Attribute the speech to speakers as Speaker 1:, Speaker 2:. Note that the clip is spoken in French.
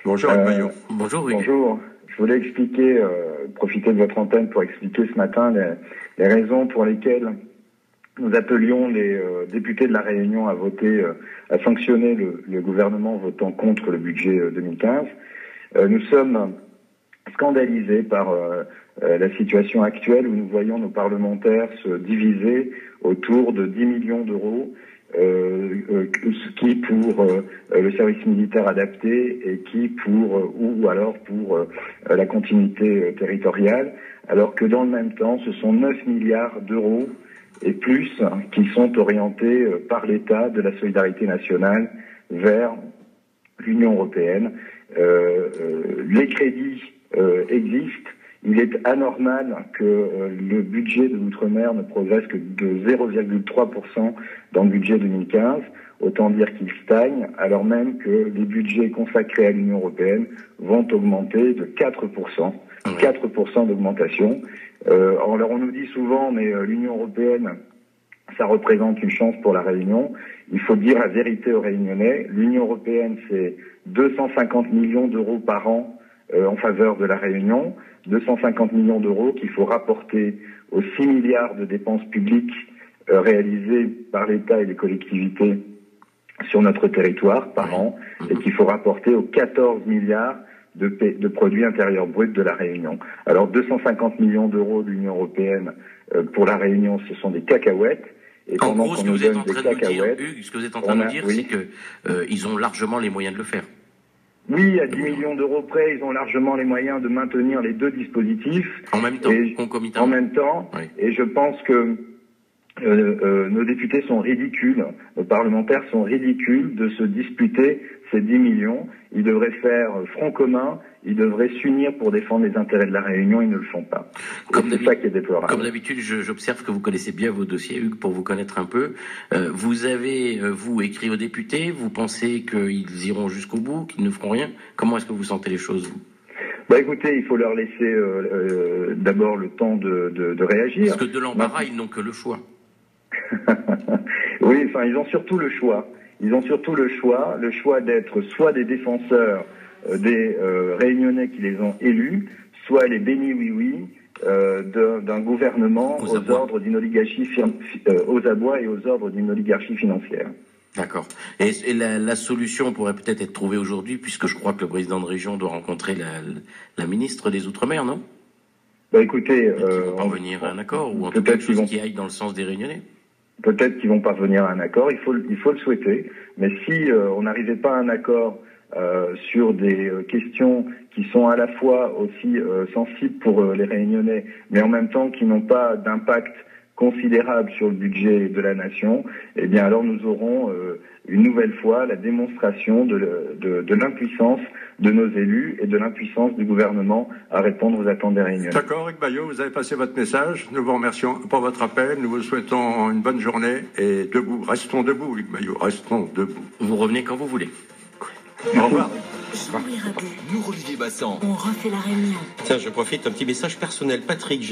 Speaker 1: Bonjour, Bayo.
Speaker 2: Bonjour, Hugues.
Speaker 3: Bonjour. Je voulais expliquer, profiter de votre antenne pour expliquer ce matin les raisons pour lesquelles nous appelions les députés de la Réunion à voter, à sanctionner le gouvernement votant contre le budget 2015. Nous sommes scandalisés par la situation actuelle où nous voyons nos parlementaires se diviser autour de 10 millions d'euros, qui pour le service militaire adapté et qui ou alors pour la continuité territoriale, alors que dans le même temps, ce sont 9 milliards d'euros et plus qui sont orientés par l'État de la solidarité nationale vers l'Union européenne. Les crédits existent. Il est anormal que le budget de l'outre-mer ne progresse que de 0,3% dans le budget 2015. Autant dire qu'il stagne, alors même que les budgets consacrés à l'Union européenne vont augmenter de 4%. 4% d'augmentation. Alors on nous dit souvent, mais l'Union européenne, ça représente une chance pour la Réunion. Il faut dire la vérité aux Réunionnais. L'Union européenne, c'est 250 millions d'euros par an en faveur de la Réunion. 250 millions d'euros qu'il faut rapporter aux 6 milliards de dépenses publiques réalisées par l'État et les collectivités sur notre territoire par an, et qu'il faut rapporter aux 14 milliards de produits intérieurs bruts de la Réunion. Alors 250 millions d'euros de l'Union européenne pour la Réunion, ce sont des cacahuètes. Et
Speaker 2: en gros, ce que vous êtes en train de nous dire, Hugues, ce que vous êtes en train de nous dire, c'est que ils ont largement les moyens de le faire.
Speaker 3: Oui, à 10 millions d'euros près, ils ont largement les moyens de maintenir les deux dispositifs.
Speaker 2: En même temps, concomitamment.
Speaker 3: En même temps, oui. Et je pense que nos députés sont ridicules, nos parlementaires sont ridicules de se disputer ces 10 millions. Ils devraient faire front commun, ils devraient s'unir pour défendre les intérêts de la Réunion, ils ne le font pas. C'est ça qui est déplorable.
Speaker 2: Comme d'habitude, j'observe que vous connaissez bien vos dossiers, Hugues, pour vous connaître un peu. Vous avez, vous, écrit aux députés, vous pensez qu'ils iront jusqu'au bout, qu'ils ne feront rien? Comment est-ce que vous sentez les choses, vous?
Speaker 3: Bah écoutez, il faut leur laisser d'abord le temps de réagir.
Speaker 2: Parce que de l'embarras, ils n'ont que le choix.
Speaker 3: Oui, enfin, ils ont surtout le choix. Ils ont surtout le choix d'être soit des défenseurs des Réunionnais qui les ont élus, soit les bénis oui-oui d'un gouvernement aux ordres d'une oligarchie, aux abois et aux ordres d'une oligarchie financière.
Speaker 2: D'accord. Et la solution pourrait peut-être être trouvée aujourd'hui, puisque je crois que le président de région doit rencontrer la ministre des Outre-mer, non?
Speaker 3: Bah écoutez,
Speaker 2: ils vont parvenir à un accord, ou en tout cas quelque chose qui aille dans le sens des Réunionnais.
Speaker 3: Peut-être qu'ils vont parvenir à un accord, il faut le souhaiter, mais si on n'arrivait pas à un accord sur des questions qui sont à la fois aussi sensibles pour les Réunionnais, mais en même temps qui n'ont pas d'impact considérable sur le budget de la nation, eh bien alors nous aurons une nouvelle fois la démonstration de l'impuissance de nos élus et de l'impuissance du gouvernement à répondre aux attentes des Réunionnais.
Speaker 1: D'accord, Hugues Bayo, vous avez passé votre message. Nous vous remercions pour votre appel. Nous vous souhaitons une bonne journée et debout. Restons debout, Hugues Bayo. Restons debout.
Speaker 2: Vous revenez quand vous voulez.
Speaker 1: Au revoir.
Speaker 4: Nous, Olivier Bassan, on refait la Réunion.
Speaker 5: Tiens, je profite d'un petit message personnel. Patrick,